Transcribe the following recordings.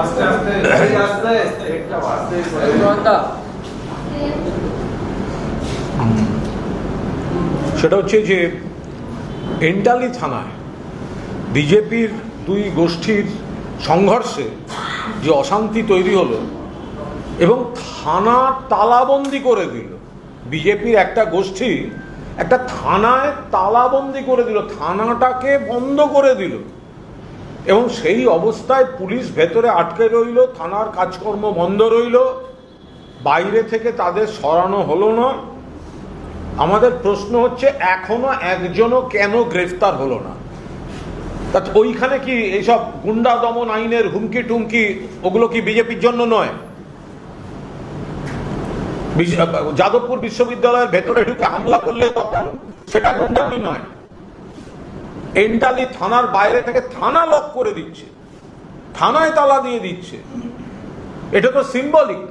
আস্তে আস্তে আস্তে একটা আস্তে সেটা হচ্ছে যে এন্টালি থানায় বিজেপির দুই গোষ্ঠীর সংঘর্ষে যে অশান্তি তৈরি হলো এবং থানা তালাবন্দি করে দিল। বিজেপির একটা গোষ্ঠী একটা থানায় তালাবন্দি করে দিল, থানাটাকে বন্ধ করে দিল এবং সেই অবস্থায় পুলিশ ভেতরে আটকে রইল, থানার কাজকর্ম বন্ধ রইল, বাইরে থেকে তাদের সরানো হলো না। আমাদের প্রশ্ন হচ্ছে এখনো একজনও কেন গ্রেফতার হলো না? তা ওইখানে কি এইসব গুন্ডা দমন আইনের হুমকি টুমকি ওগুলো কি বিজেপির জন্য নয়? যাদবপুর বিশ্ববিদ্যালয়ের ভেতরে ঢুকে হামলা করলে সেটা গুন্ডামি নয়। এন্টালি থানার বাইরে থেকে থানা লক করে দিচ্ছে, থানায় তালা দিয়ে দিচ্ছে, এটা তো সিম্বলিক।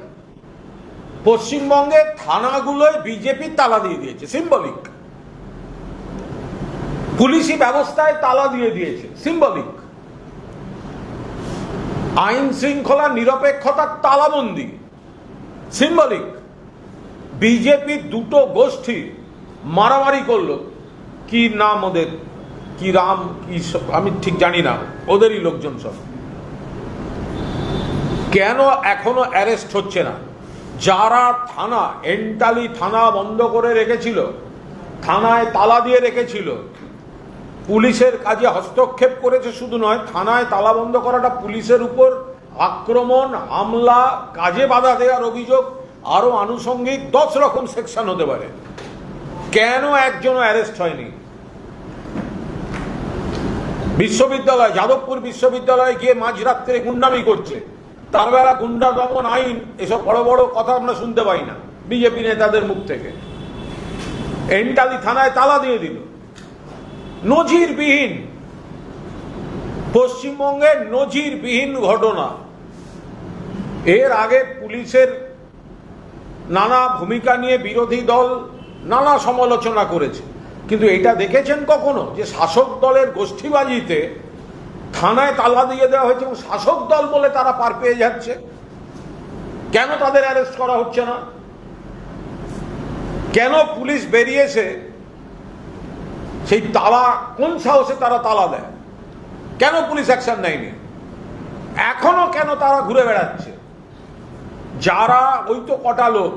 পশ্চিমবঙ্গে থানাগুলোয় বিজেপি তালা দিয়ে দিয়েছে, সিম্বলিক। পুলিশি ব্যবস্থায় তালা দিয়ে দিয়েছে, সিম্বলিক। আইন শৃঙ্খলা নিরপেক্ষতার তালাবন্দি, সিম্বলিক। বিজেপির দুটো গোষ্ঠী মারামারি করলো, কি নাম ওদের, কি রাম কি আমি ঠিক জানি না, ওদেরই লোকজন সব। কেন এখনো অ্যারেস্ট হচ্ছে না? যারা থানা এন্টালি থানা বন্ধ করে রেখেছিল, থানায় তালা দিয়ে রেখেছিল, পুলিশের কাজে হস্তক্ষেপ করেছে শুধু নয়, থানায় তালা বন্ধ করাটা পুলিশের উপর আক্রমণ, হামলা, কাজে বাধা দেওয়ার অভিযোগ, আরো আনুষঙ্গিক 10 রকম সেকশন হতে পারে। কেন একজনও অ্যারেস্ট হয়নি? বিশ্ববিদ্যালয়, যাদবপুর বিশ্ববিদ্যালয়ে গিয়ে মাঝরাত্রে গুন্ডামি করছে, তার বেলা গুন্ডা দমন আইন, এসব বড় বড় কথা আমরা শুনতে পাই না বিজেপি নেতাদের মুখ থেকে। এন্টালি থানায় তালা দিয়ে দিল, নজিরবিহীন, পশ্চিমবঙ্গের নজিরবিহীন ঘটনা। এর আগে পুলিশের নানা ভূমিকা নিয়ে বিরোধী দল নানা সমালোচনা করেছে, কিন্তু এটা দেখেছেন কখনো যে শাসক দলের গোষ্ঠীবাজিতে থানায় তালা দিয়ে দেওয়া হয়েছে এবং শাসক দল বলে তারা পার পেয়ে যাচ্ছে? কেন তাদের অ্যারেস্ট করা হচ্ছে না? কেন পুলিশ বেরিয়েছে সেই তালা, কোন সাহসে তারা তালা দেয়? কেন পুলিশ অ্যাকশন নেয়নি? এখনো কেন তারা ঘুরে বেড়াচ্ছে? যারা, ওই তো কটা লোক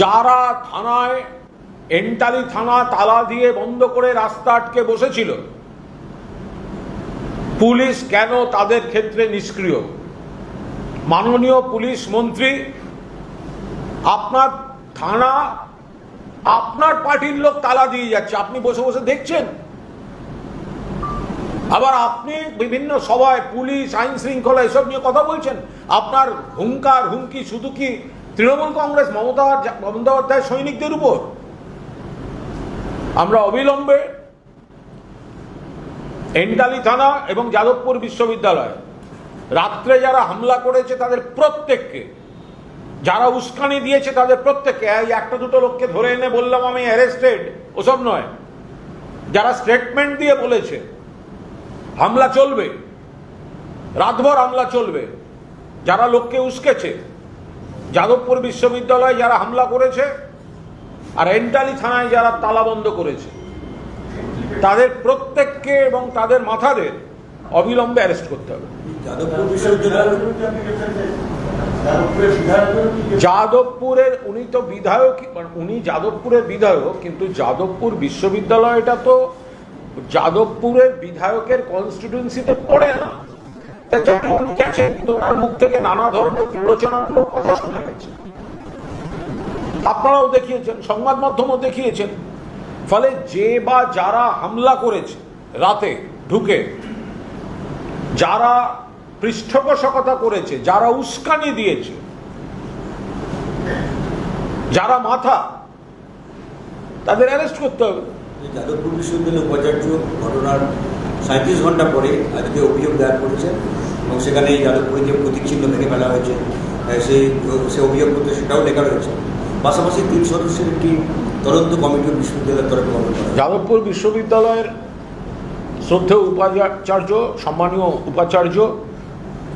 যারা থানায় এন্টালি থানা তালা দিয়ে বন্ধ করে রাস্তা আটকে বসেছিল, পুলিশ কেন তাদের ক্ষেত্রে নিষ্ক্রিয়? মাননীয় পুলিশ মন্ত্রী, আপনার থানা আপনার পার্টির লোক তালা দিয়ে যাচ্ছে, আপনি বসে বসে দেখছেন। আবার আপনি বিভিন্ন সভায় পুলিশ, আইন শৃঙ্খলা এসব নিয়ে কথা বলছেন। আপনার হুঙ্কার হুমকি শুধু কি তৃণমূল কংগ্রেস, মমতা বন্দ্যোপাধ্যায় সৈনিকদের উপর? আমরা অবিলম্বে এন্টালি থানা এবং যাদবপুর বিশ্ববিদ্যালয় রাত্রে যারা হামলা করেছে তাদের প্রত্যেককে, যারা উস্কানি দিয়েছে তাদের প্রত্যেককে, এই একটা দুটো লোককে ধরে এনে বললাম আমি অ্যারেস্টেড, ওসব নয়, যারা স্টেটমেন্ট দিয়ে বলেছে হামলা চলবে, রাতভর হামলা চলবে, যারা লোককে উস্কেছে, যাদবপুর বিশ্ববিদ্যালয়ে যারা হামলা করেছে আর এন্টালি থানায় যারা তালাবন্ধ করেছে, তাদের প্রত্যেককে এবং তাদের মাথাদের অবিলম্বে অ্যারেস্ট করতে হবে। যাদবপুরের উনি তো বিধায়ক, উনি যাদবপুরের বিধায়ক, কিন্তু যাদবপুর বিশ্ববিদ্যালয়টা তো যাদবপুরের বিধায়কের কনস্টিটিউয়েন্সিতে পড়ে না। মুখ থেকে নানা ধরনের প্ররোচনামূলক কথা শোনা গেছে, আপনারাও দেখিয়েছেন, সংবাদ মাধ্যমও দেখিয়েছেন। ফলে যে বা যারা হামলা করেছে রাতে ঢুকে, যারা পৃষ্ঠপোষকতা করেছে, যারা উস্কানি দিয়েছে, যারা মাথা, তাদের অ্যারেস্ট করতে হবে। যাদবপুর বিশ্ববিদ্যালয়ের উপাচার্য ঘটনার 37 ঘন্টা পরে আজকে অভিযোগ দায়ের করেছেন এবং সেখানে যাদবপুরে যে প্রতীক চিহ্ন ভেঙে ফেলা হয়েছে সে অভিযোগ করতে সেটাও লেখা রয়েছে। পাশাপাশি 3 সদস্যের একটি তদন্ত কমিটি বিশ্ববিদ্যালয়ের তরফে গঠন করা। যাদবপুর বিশ্ববিদ্যালয়ের শ্রদ্ধেয় উপাচার্য, সম্মানীয় উপাচার্য,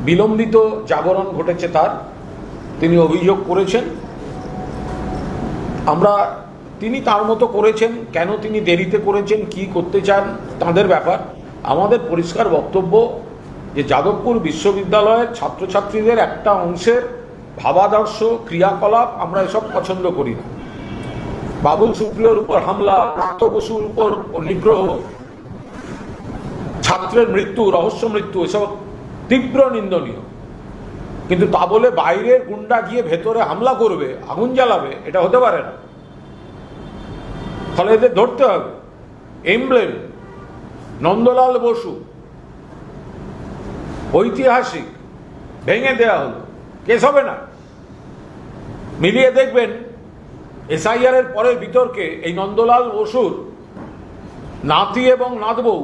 বিলম্বিত জাগরণ ঘটেছে তার, তিনি অভিযোগ করেছেন। তিনি তার মতো করেছেন, কেন তিনি দেরিতে করেছেন, কি করতে চান তাঁদের ব্যাপার। আমাদের পরিষ্কার বক্তব্য যে যাদবপুর বিশ্ববিদ্যালয়ের ছাত্রছাত্রীদের একটা অংশের ভাবাদর্শ, ক্রিয়াকলাপ আমরা এসব পছন্দ করি না। বাবুল সুপ্রিয়র উপর হামলা, প্রান্ত বসুর উপর নিগ্রহ, ছাত্রের মৃত্যু, রহস্য মৃত্যু, এসব তীব্র নিন্দনীয়। কিন্তু তা বলে বাইরের গুন্ডা গিয়ে ভেতরে হামলা করবে, আগুন জ্বালাবে, এটা হতে পারে না। ফলে এদের ধরতে হবে। এমব্লেম নন্দলাল বসু ঐতিহাসিক, ভেঙে দেওয়া হলো, কেস হবে না। মিলিয়ে দেখবেন এসআইআর এর পরের বিতর্কে এই নন্দলাল বসুর নাতি এবং নাতবউ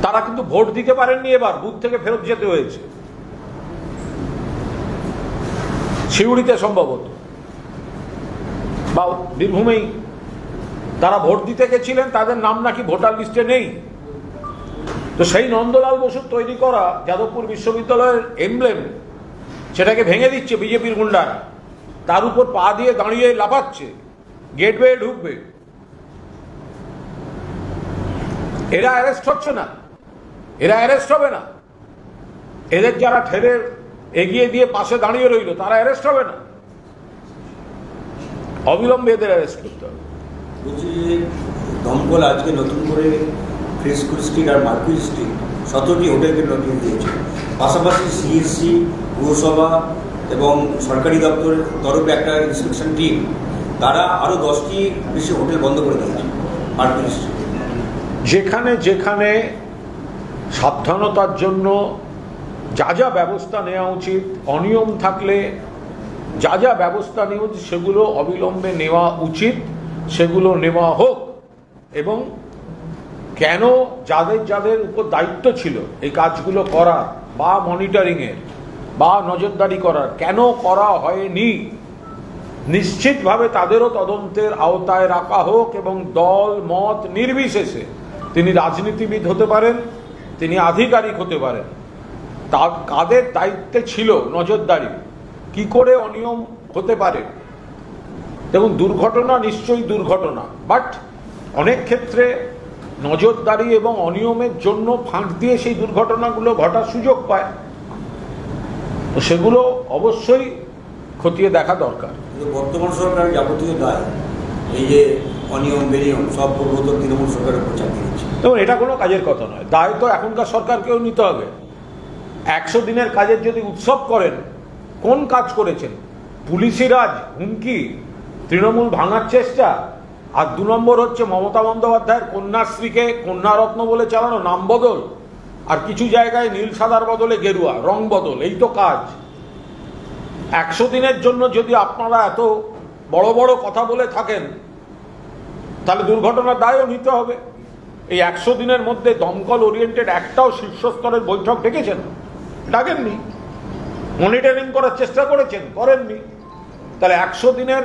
তারা কিন্তু ভোট দিতে পারেননি, এবার বুথ থেকে ফেরত যেতে হয়েছে, সিউড়িতে সম্ভবত বা বীরভূমেই। তারা ভোট দিতে গেছিলেন, তাদের নাম নাকি ভোটার লিস্টে নেই। তো সেই নন্দলাল বসুর তৈরি করা যাদবপুর বিশ্ববিদ্যালয়ের এমব্লেম, সেটাকে ভেঙে দিচ্ছে বিজেপির গুন্ডারা, তার উপর পা দিয়ে দাঁড়িয়ে লাফাচ্ছে, গেট বেয়ে ঢুকবে। এরা অ্যারেস্ট হচ্ছে না, এরা অ্যারেস্ট হবে না। এদের যারা ঠেলে এগিয়ে দিয়ে পাশে দাঁড়িয়ে রইল, তারা অ্যারেস্ট হবে না। অবিলম্বে এদের অ্যারেস্ট করতে হবে। বলছি যে দমকল আজকে নতুন করে ফ্রেস্কো স্ট্রিট আর মার্কুই স্ট্রিট 17টি হোটেলকে নোটিশ দিয়েছে। পাশাপাশি সিএসসি, পুরসভা এবং সরকারি দপ্তরের তরফে একটা ইন্সপেকশন টিম, তারা আরও 10টি বেশি হোটেল বন্ধ করে দিয়েছে মার্কুই স্ট্রিট। যেখানে যেখানে সাবধানতার জন্য যা যা ব্যবস্থা নেওয়া উচিত, অনিয়ম থাকলে যা যা ব্যবস্থা নেওয়া উচিত সেগুলো অবিলম্বে নেওয়া উচিত, সেগুলো নেওয়া হোক। এবং কেন যাদের যাদের উপর দায়িত্ব ছিল এই কাজগুলো করার বা মনিটরিংয়ের বা নজরদারি করার, কেন করা হয়নি, নিশ্চিতভাবে তাদেরও তদন্তের আওতায় রাখা হোক। এবং দল মত নির্বিশেষে, তিনি রাজনীতিবিদ হতে পারেন, তিনি আধিকারিক হতে পারেন, কাদের দায়িত্বে ছিল নজরদারি, কি করে অনিয়ম হতে পারে। দেখুন, দুর্ঘটনা নিশ্চয়ই দুর্ঘটনা, বাট অনেক ক্ষেত্রে নজরদারি এবং অনিয়মের জন্য ফাঁক দিয়ে সেই দুর্ঘটনাগুলো ঘটার সুযোগ পায়। তো সেগুলো অবশ্যই খতিয়ে দেখা দরকার। বর্তমান সরকার যাবতীয় দায় এই যে অনিয়ম বেনিয়ম সব পূর্বতন তৃণমূল সরকারের উপর চাপিয়ে দিচ্ছে। দেখুন, এটা কোনো কাজের কথা নয়। দায় তো এখনকার সরকারকেও নিতে হবে। 100 দিনের কাজের যদি উৎসব করেন, কোন কাজ করেছেন? পুলিশি রাজ, হুমকি, তৃণমূল ভাঙার চেষ্টা। আর 2 নম্বর হচ্ছে মমতা বন্দ্যোপাধ্যায়ের কন্যাশ্রীকে কন্যারত্ন বলে চালানো, নাম বদল, আর কিছু জায়গায় নীল সাদার বদলে গেরুয়া রং বদল। এই তো কাজ। 100 দিনের জন্য যদি আপনারা এত বড় বড় কথা বলে থাকেন, তাহলে দুর্ঘটনার দায়ও নিতে হবে। এই 100 দিনের মধ্যে দমকল ওরিয়েন্টেড একটাও শীর্ষস্তরের বৈঠক ডেকেছেন? ডাকেননি। মনিটরিং করার চেষ্টা করেছেন? করেননি। তাহলে 100 দিনের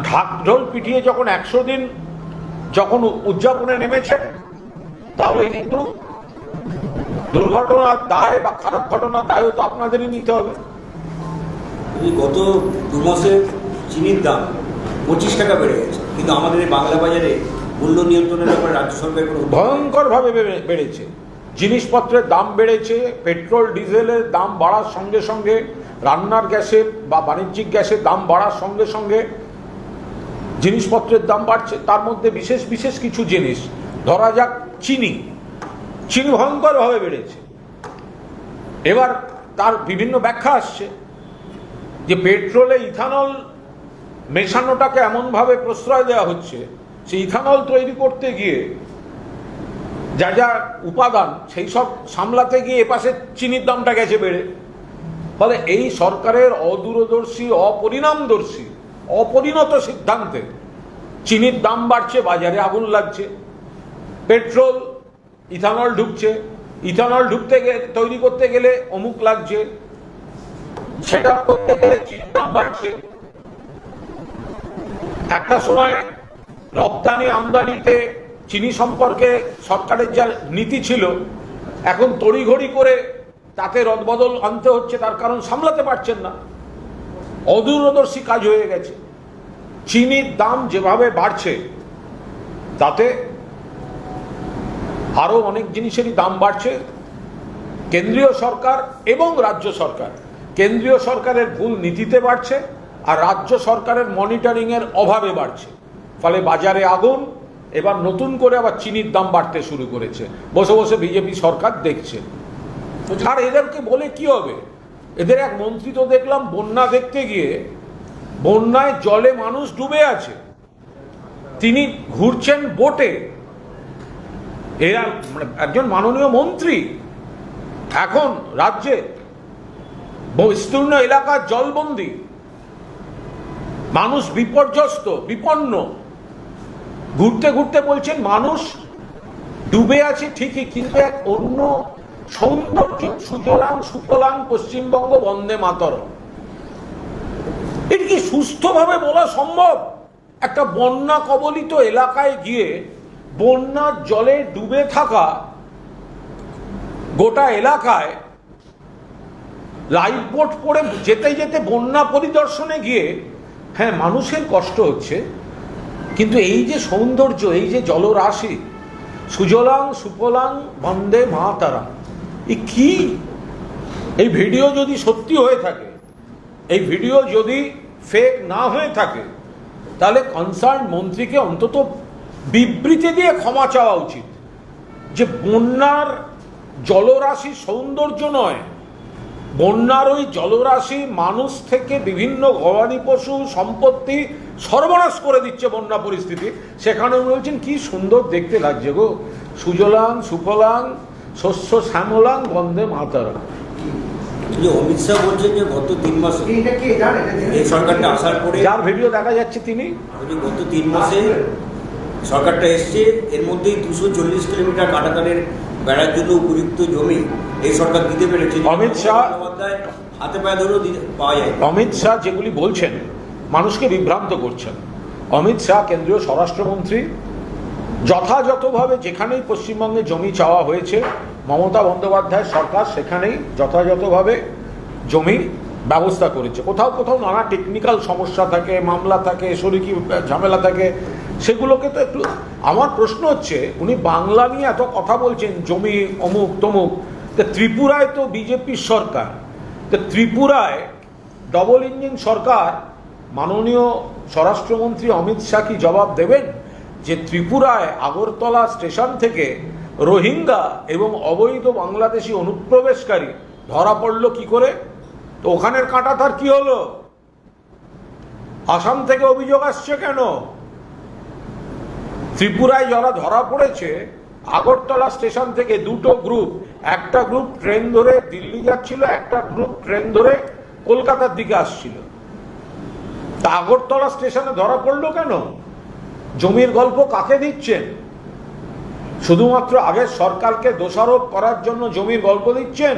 ঢাকঢোল পিটিয়ে যখন 100 দিন যখন উদযাপনে নেমেছে, তাহলে কিন্তু দুর্ঘটনার দায় বা খারাপ ঘটনার দায়ও তো আপনাদেরই নিতে হবে। গত 2 মাসে চিনির দাম 25 টাকা বেড়ে গেছে, কিন্তু আমাদের এই বাংলা বাজারে মূল্য নিয়ন্ত্রণের ব্যাপারে রাজ্য সরকার কোনো ভয়ঙ্করভাবে বেড়েছে। জিনিসপত্রের দাম বেড়েছে, পেট্রোল ডিজেলের দাম বাড়ার সঙ্গে সঙ্গে, রান্নার গ্যাসের বা বাণিজ্যিক গ্যাসের দাম বাড়ার সঙ্গে সঙ্গে জিনিসপত্রের দাম বাড়ছে। তার মধ্যে বিশেষ বিশেষ কিছু জিনিস, ধরা যাক চিনি ভয়ঙ্করভাবে বেড়েছে। এবার তার বিভিন্ন ব্যাখ্যা আসছে যে পেট্রোলে ইথানল মেশানোটাকে এমনভাবে প্রশ্রয় দেওয়া হচ্ছে, সেই ইথানল তৈরি করতে গিয়ে যা যা উপাদান সেই সব সামলাতে গিয়ে এপাশে চিনির দামটা গেছে বেড়ে। ফলে এই সরকারের অদূরদর্শী, অপরিণামদর্শী, অপরিণত সিদ্ধান্তে চিনির দাম বাড়ছে, বাজারে আগুন লাগছে। পেট্রোল, ইথানল ঢুকছে, ইথানল তৈরি করতে গেলে অমুক লাগছে, সেটা করতে গেলে চিনির দাম বাড়ছে। একটা সময় রপ্তানি আমদানিতে চিনি সম্পর্কে সরকারের যা নীতি ছিল, এখন তড়িঘড়ি করে তাতে রদবদল আনতে হচ্ছে, তার কারণ সামলাতে পারছেন না। অদূরদর্শী কাজ হয়ে গেছে। চিনির দাম যেভাবে বাড়ছে তাতে আরো অনেক জিনিসেরই দাম বাড়ছে। কেন্দ্রীয় সরকার এবং রাজ্য সরকার, কেন্দ্রীয় সরকারের ভুল নীতিতে বাড়ছে আর রাজ্য সরকারের মনিটরিং এর অভাবে বাড়ছে। ফলে বাজারে আগুন। এবার নতুন করে আবার চিনির দাম বাড়তে শুরু করেছে, বসে বসে বিজেপি সরকার দেখছে। আর এদেরকে বলে কি হবে? এদের এক মন্ত্রী তো দেখলাম বন্যা দেখতে গিয়ে, বন্যায় জলে মানুষ ডুবে আছে, তিনি ঘুরছেন বোটে। এরা মানে একজন মাননীয় মন্ত্রী, এখন রাজ্যে বিস্তীর্ণ এলাকার জলবন্দী, মানুষ বিপর্যস্ত, বিপন্ন, ঘুরতে ঘুরতে বলছেন মানুষ ডুবে আছে ঠিকই, কিন্তু এক অন্য সৌন্দর্য, সুতরাং সুফলাং পশ্চিমবঙ্গ বন্দে মাতরম। এটা কি সুস্থভাবে বলা সম্ভব? একটা বন্যা কবলিত এলাকায় গিয়ে বন্যার জলে ডুবে থাকা গোটা এলাকায় লাইফ বোট পড়ে যেতে যেতে বন্যা পরিদর্শনে গিয়ে, হ্যাঁ মানুষের কষ্ট হচ্ছে, কিন্তু এই যে সৌন্দর্য, এই যে জলরাশি, সুজলাং সুফলাং বন্দে মাতরম, কি? এই ভিডিও যদি সত্যি হয়ে থাকে, এই ভিডিও যদি ফেক না হয়ে থাকে, তাহলে কনসার্ন মন্ত্রীকে অন্তত বিবৃতি দিয়ে ক্ষমা চাওয়া উচিত। যে বন্যার জলরাশি সৌন্দর্য নয়, বন্যার ওই জলরাশি মানুষ থেকে বিভিন্ন গবাদি পশু সম্পত্তি সর্বনাশ করে দিচ্ছে বন্যা পরিস্থিতি। সেখানে উনি বলছেন কি সুন্দর দেখতে লাগছে গো, সুজলাং সুফলাং শস্য শ্যামলাং বন্দে মাতরম। অমিত শাহ বলছেন যে গত 3 মাসে এই সরকারটা আসার পরে, যার ভিডিও দেখা যাচ্ছে তিনি, গত 3 মাসে সরকারটা এসছে, এর মধ্যেই 240 কিলোমিটার কাঁটাতারের বেড়ার জন্য উপযুক্ত জমি এই সরকার দিতে পেরেছে। অমিত শাহ হাতে পায়ে ধরেও পাওয়া যায়। অমিত শাহ যেগুলি বলছেন মানুষকে বিভ্রান্ত করছেন। অমিত শাহ কেন্দ্রীয় স্বরাষ্ট্রমন্ত্রী, যথাযথভাবে যেখানেই পশ্চিমবঙ্গে জমি চাওয়া হয়েছে মমতা বন্দ্যোপাধ্যায় সরকার সেখানেই যথাযথভাবে জমি ব্যবস্থা করেছে। কোথাও কোথাও নানা টেকনিক্যাল সমস্যা থাকে, মামলা থাকে, শরিকি ঝামেলা থাকে, সেগুলোকে তো একটু, আমার প্রশ্ন হচ্ছে উনি বাংলা নিয়ে এত কথা বলছেন, জমি অমুক তমুক, তো ত্রিপুরায় তো বিজেপির সরকার, তো ত্রিপুরায় ডবল ইঞ্জিন সরকার, মাননীয় স্বরাষ্ট্রমন্ত্রী অমিত শাহ কি জবাব দেবেন যে ত্রিপুরায় আগরতলা স্টেশন থেকে রোহিঙ্গা এবং অবৈধ বাংলাদেশি অনুপ্রবেশকারী ধরা পড়লো কি করে? তো ওখানের কাঁটাতার কি হলো? আসাম থেকে অভিযোগ আসছে কেন? ত্রিপুরায় যারা ধরা পড়েছে আগরতলা স্টেশন থেকে দুটো গ্রুপ, একটা গ্রুপ ট্রেন ধরে দিল্লি যাচ্ছিল, একটা গ্রুপ ট্রেন ধরে কলকাতার দিকে আসছিল। তা আগরতলা স্টেশনে ধরা পড়লো কেন? জমির গল্প কাকে দিচ্ছেন? শুধুমাত্র আগের সরকারকে দোষারোপ করার জন্য জমির গল্প দিচ্ছেন?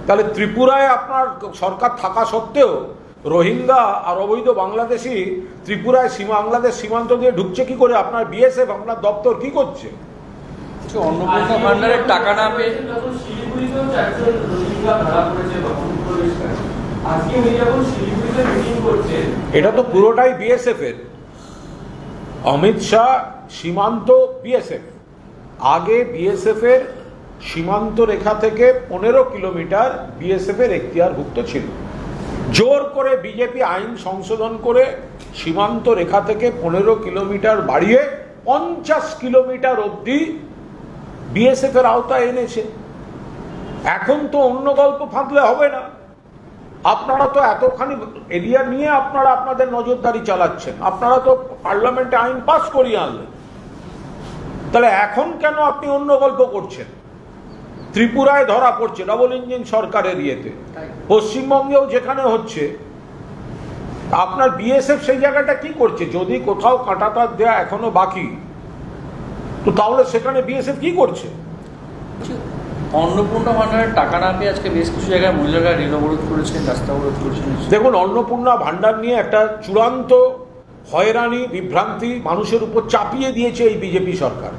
তাহলে ত্রিপুরায় আপনার সরকার থাকা সত্ত্বেও রোহিঙ্গা আর অবৈধ বাংলাদেশি ত্রিপুরায় বাংলাদেশ সীমান্ত দিয়ে ঢুকছে কি করে? আপনার বিএসএফ, আপনার দপ্তর কি করছে? অন্নপূর্ণা ভান্ডারের টাকা না পেয়ে এটা তো পুরোটাই বিএসএফ এর। অমিত শাহ সীমান্ত বিএসএফ, আগে বিএসএফ এর সীমান্ত রেখা থেকে 15 কিলোমিটার বিএসএফ এর এখতিয়ারভুক্ত ছিল। জোর করে বিজেপি আইন সংশোধন করে সীমান্ত রেখা থেকে 15 কিলোমিটার বাড়িয়ে 50 কিলোমিটার অবধি বিএসএফ এর আওতায় এনেছে। এখন তো অন্য গল্প ফাঁদলে হবে না। আপনারা তো এতখানি এরিয়া নিয়ে আপনারা আপনাদের নজরদারি চালাচ্ছেন, আপনারা তো পার্লামেন্টে আইন পাস করিয়ে আনলেন, তাহলে এখন কেন আপনি অন্য গল্প করছেন? ত্রিপুরায় ধরা পড়ছে ডবল ইঞ্জিন সরকারের ইয়েতে, পশ্চিমবঙ্গেও যেখানে হচ্ছে, আপনার বিএসএফ সেই জায়গাটা কি করছে? যদি কোথাও কাঁটাতার দেয়া এখনো বাকি, তো তাহলে সেখানে বিএসএফ কি করছে? অন্নপূর্ণা ভান্ডারের টাকা না পেয়ে আজকে বেশ কিছু জায়গায় মহিলারা রেল অবরোধ করেছেন, রাস্তা অবরোধ করেছেন। দেখুন, অন্নপূর্ণা ভান্ডার নিয়ে একটা চূড়ান্ত হয়রানি বিভ্রান্তি মানুষের উপর চাপিয়ে দিয়েছে এই বিজেপি সরকার।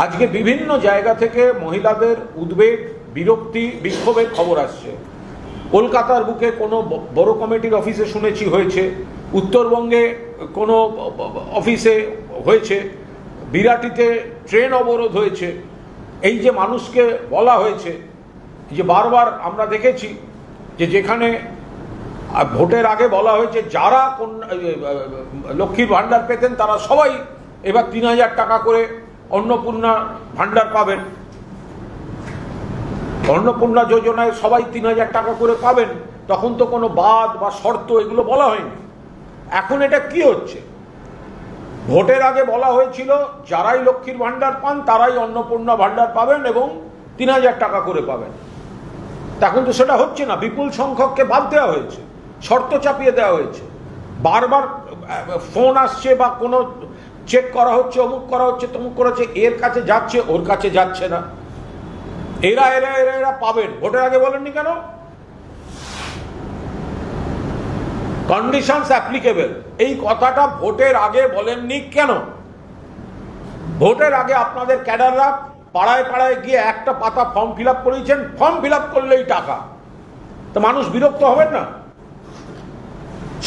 আজকে বিভিন্ন জায়গা থেকে মহিলাদের উদ্বেগ, বিরক্তি, বিক্ষোভের খবর আসছে। কলকাতার বুকে কোনো বড় কমিটির অফিসে শুনেছি হয়েছে, উত্তরবঙ্গে কোনো অফিসে হয়েছে, বিরাটিতে ট্রেন অবরোধ হয়েছে। এই যে মানুষকে বলা হয়েছে, যে বারবার আমরা দেখেছি যে যেখানে ভোটের আগে বলা হয়েছে যারা লক্ষ্মীর ভাণ্ডার পেতেন তারা সবাই এবার ৩,০০০ টাকা করে অন্নপূর্ণা ভাণ্ডার পাবেন, অন্নপূর্ণা যোজনায় সবাই ৩,০০০ টাকা করে পাবেন, তখন তো কোনো বাদ বা শর্ত এগুলো বলা হয়নি। এখন এটা কি হচ্ছে? ভোটের আগে বলা হয়েছিল যারাই লক্ষ্মীর ভাণ্ডার পান তারাই অন্নপূর্ণা ভাণ্ডার পাবেন এবং ৩,০০০ টাকা করে পাবেন। এখন তো সেটা হচ্ছে না, বিপুল সংখ্যককে বাদ দেওয়া হয়েছে, শর্ত চাপিয়ে দেওয়া হয়েছে। বারবার ফোন আসছে বা কোনো চেক করা হচ্ছে, অমুক করা হচ্ছে, তমুক করা হচ্ছে, এর কাছে যাচ্ছে, ওর কাছে যাচ্ছে না। এরা এরা এরা এরা পাবেন। ভোটের আগে বলেননি কেন? কন্ডিশনস অ্যাপ্লিকেবল, এই কথাটা ভোটের আগে বলেননি কেন? ভোটের আগে আপনাদের ক্যাডাররা পাড়ায় পাড়ায় গিয়ে একটা পাতা ফর্ম ফিল আপ করিয়েছেন, ফর্ম ফিল আপ করলেই টাকা। তো মানুষ বিরক্ত হবেন না?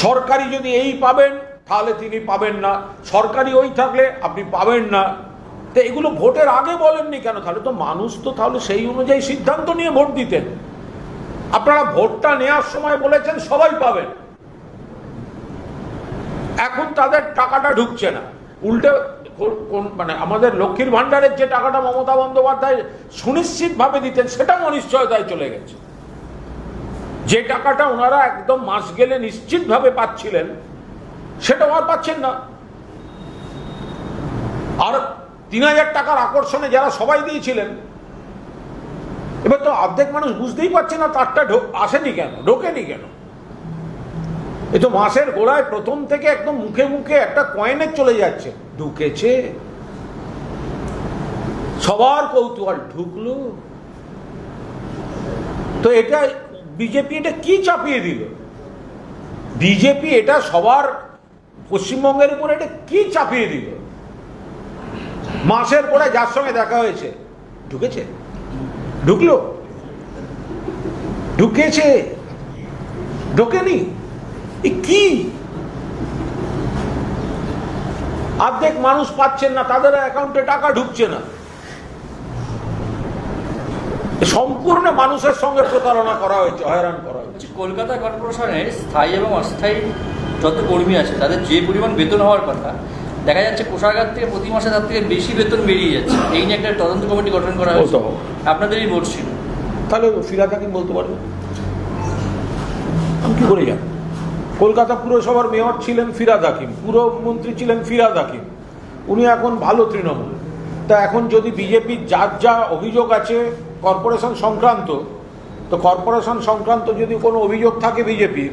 সরকারি যদি এই পাবেন তাহলে তিনি পাবেন না, সরকারি ওই থাকলে আপনি পাবেন না। তো এগুলো ভোটের আগে বলেননি কেন? তাহলে তো মানুষ তো তাহলে সেই অনুযায়ী সিদ্ধান্ত নিয়ে ভোট দিতেন। আপনারা ভোটটা নেওয়ার সময় বলেছেন সবাই পাবেন, এখন তাদের টাকাটা ঢুকছে না। উল্টে মানে আমাদের লক্ষ্মীর ভাণ্ডারের যে টাকাটা মমতা বন্দ্যোপাধ্যায় সুনিশ্চিতভাবে দিতেন সেটা অনিশ্চয়তায় চলে গেছে। যে টাকাটা ওনারা একদম মাস গেলে নিশ্চিতভাবে পাচ্ছিলেন সেটাও আর পাচ্ছেন না। আর ৩,০০০ টাকার আকর্ষণে যারা সবাই দিয়েছিলেন, এবার তো অর্ধেক মানুষ বুঝতেই পারছে না তারটা আসেনি কেন, ঢোকেনি কেন। এ তো মাসের গোড়ায় প্রথম থেকে একদম মুখে মুখে একটা কয়েনে চলে যাচ্ছে, ঢুকেছে। সবার কৌতূহল, ঢুকলো। তো এটা বিজেপি এটা কি চাপিয়ে দিল? বিজেপি এটা সবার পশ্চিমবঙ্গের উপর এটা কি চাপিয়ে দিল? মাসের পরে যার সঙ্গে দেখা হয়েছে ঢুকেছে, ঢুকলো, ঢুকেছে, ঢোকেনি, কি? অর্ধেক মানুষ পাচ্ছেন না, তাদের অ্যাকাউন্টে টাকা ঢুকছে না। সম্পূর্ণ মানুষের সঙ্গে প্রতারণা করা হয়েছে, হয়রান করা হয়েছে। কলকাতা কর্পোরেশনের স্থায়ী এবং অস্থায়ী যত কর্মী আছে তাদের যে পরিমাণ বেতন হওয়ার কথা, দেখা যাচ্ছে কোষাগার থেকে প্রতি মাসে তার থেকে বেশি বেতন বেরিয়ে যাচ্ছে। এই নিয়ে একটা তদন্ত কমিটি গঠন করা হয়েছে, আপনাদেরই বোর্ড ছিল। তাহলে ফিরাদ হাকিম বলতে পারবে? আমি কি করে জানি? কলকাতা পুরসভার মেয়র ছিলেন ফিরাদ হাকিম, পুরমন্ত্রী ছিলেন ফিরাদ হাকিম, উনি এখন ভালো তৃণমূল। তা এখন যদি বিজেপির যার যা অভিযোগ আছে কর্পোরেশন সংক্রান্ত, তো কর্পোরেশন সংক্রান্ত যদি কোনো অভিযোগ থাকে বিজেপির,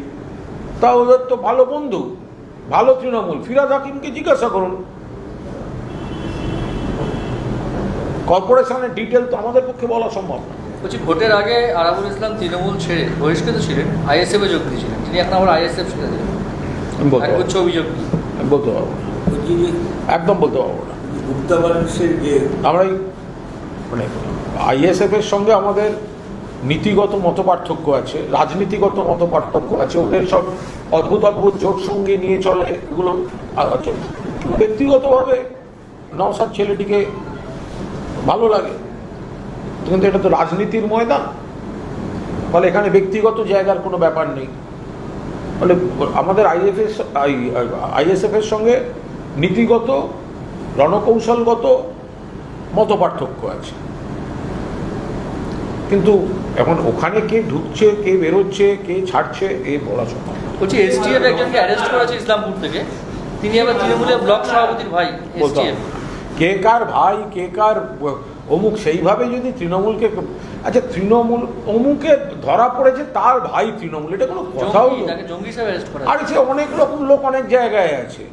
তা ওদের তো ভালো বন্ধু, ভালো তৃণমূল। ফিরাদ হাকিমকে জিজ্ঞাসা করুন। কর্পোরেশনের ডিটেল তো আমাদের পক্ষে বলা সম্ভব না। বলছি, ভোটের আগে আরাবুল ইসলাম তৃণমূল ছেড়ে বহিষ্কৃত ছিলেন, আইএসএফে যোগ দিয়েছিলেন, তিনি এখন আবার আইএসএফ ছেড়ে দিলেন। একগুচ্ছ অভিযোগ কি? আমি বলতে পারবো না, একদম বলতে পারবো না। আমরা মানে আইএসএফ এর সঙ্গে আমাদের নীতিগত মতপার্থক্য আছে, রাজনীতিগত মতপার্থক্য আছে, ওদের সব অদ্ভুত অদ্ভুত জোট সঙ্গে নিয়ে চলে, এগুলো আছে। ব্যক্তিগতভাবে নওশাদ ছেলেটিকে ভালো লাগে, কিন্তু এটা তো রাজনীতির ময়দান, ফলে এখানে ব্যক্তিগত জায়গার কোনো ব্যাপার নেই। ফলে আমাদের আইএসএফ এর সঙ্গে নীতিগত রণকৌশলগত মতপার্থক্য আছে, কিন্তু এখন ওখানে কে ঢুকছে, কে বেরোচ্ছে, কে ছাড়ছে, এ বলা সম্ভব। বলছি, এসটিএফ একজনকে অ্যারেস্ট করেছে ইসলামপুর থেকে, তিনি আবার তৃণমূলের ব্লক সভাপতির ভাই। কে কার ভাই, কে কার অমুক, সেইভাবে যদি তৃণমূলকে, আচ্ছা তৃণমূল অমুকে ধরা পড়েছে তার ভাই তৃণমূল, এটা কোনো কথাও? আর সে অনেক রকম লোক অনেক জায়গায় আছে।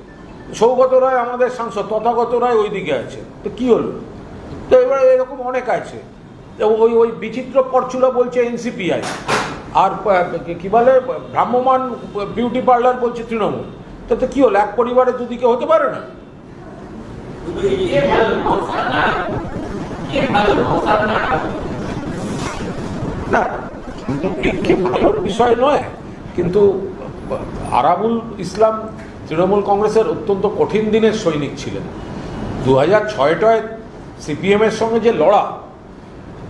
সৌগত রায় আমাদের সাংসদ, তথাগত রায় ওইদিকে আছে, তো কি হলো? তো এবার এরকম অনেক আছে। ওই বিচিত্র পরচুলা বলছে এনসিপিআই, আর কি বলে ভ্রাম্যমান বিউটি পার্লার বলছে তৃণমূল। তাতে কি হলো, এক পরিবারের দুদিকে হতে পারে না? না, বিষয় নয়, কিন্তু আরাবুল ইসলাম তৃণমূল কংগ্রেসের অত্যন্ত কঠিন দিনের সৈনিক ছিলেন। 2006টায় সিপিএমের সঙ্গে যে লড়া,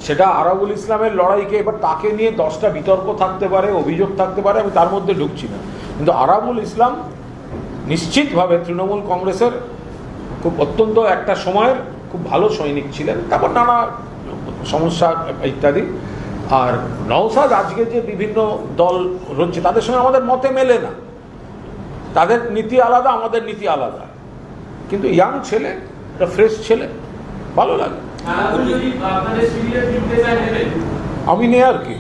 সেটা আরাবুল ইসলামের লড়াইকে, এবার তাকে নিয়ে 10টা বিতর্ক থাকতে পারে, অভিযোগ থাকতে পারে, আমি তার মধ্যে ঢুকছি না, কিন্তু আরাবুল ইসলাম নিশ্চিতভাবে তৃণমূল কংগ্রেসের খুব অত্যন্ত একটা সময়ের খুব ভালো সৈনিক ছিলেন। তারপর নানা সমস্যা ইত্যাদি। আর নওশাদ আজকে যে বিভিন্ন দল রয়েছে তাদের সঙ্গে আমাদের মতে মেলে না, তাদের নীতি আলাদা, আমাদের নীতি আলাদা, কিন্তু ইয়াং ছেলে, একটা ফ্রেশ ছেলে, ভালো লাগে। আমি নেই আর কি,